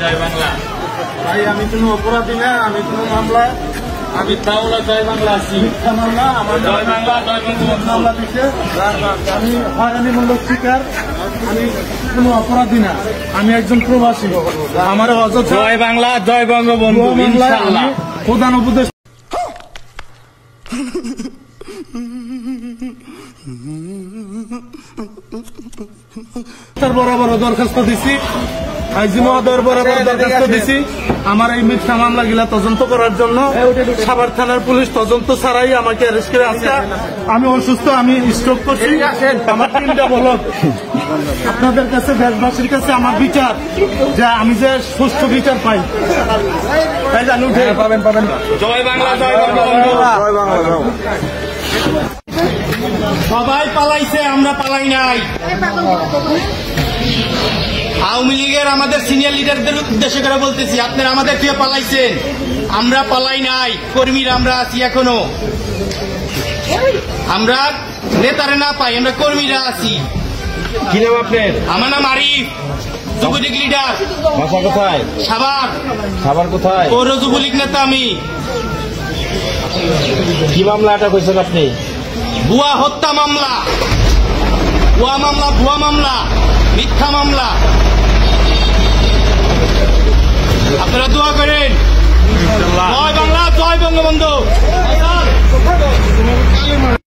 জয় বাংলা। ভাই আমি কোনো অপরাধী না, আমি কোনো মামলা আমি তাওলা জয় বাংলা আছি। মিথ্যা মামলা আমার জয় বাংলা, জয় বঙ্গবন্ধু। মামলা দিচ্ছে। আমি হয়রানিমূলক শিকার, আমি কোনো অপরাধী না, আমি একজন প্রবাসী। আমার অযথা জয় বাংলা, জয় বঙ্গবন্ধু। ইনশাআল্লাহ। প্রধান উপদেশ বরাবর দরখাস্ত দিছি, আইজি মহোদয়ের বরাবর দরখাস্ত দিছি আমার এই মিথ্যা মামলাগুলা তদন্ত করার জন্য। সাভার থানার পুলিশ তদন্ত ছাড়াই আমাকে অ্যারেস্ট করে আনছে। আমি অসুস্থ, আমি স্ট্রোক করছি, আমার টিমটা বলো আপনাদের কাছে, দেশবাসীর কাছে আমার বিচার, যে আমি যে সুষ্ঠু বিচার পাই। তাই জানি উঠে পাবেন। জয় বাংলা, জয় বঙ্গবন্ধু। সবাই পালাইছে, আমরা পালাই নাই। আওয়ামী লীগের আমাদের সিনিয়র লিডারদের উদ্দেশ্য করে বলতেছি, আপনারা আমাদের থেকে পালাইছেন, আমরা পালাই নাই। কর্মীরা আমরা আছি এখনো। আমরা নেতারে না পাই, আমরা কর্মীরা আছি। কি নাম আপনার? আমার নাম আরিফ, যুবলীগ লিডার। বাসা কোথায়? সাভার। সাভার কোথায়? পৌর যুবলীগ নেতা আমি। কি মামলা আটক হয়েছেন আপনি? ভুয়া হত্যা মামলা, ভুয়া মামলা, ভুয়া মামলা, মিথ্যা মামলা। আপনারা দোয়া করেন। জয় বাংলা, জয় বঙ্গবন্ধু।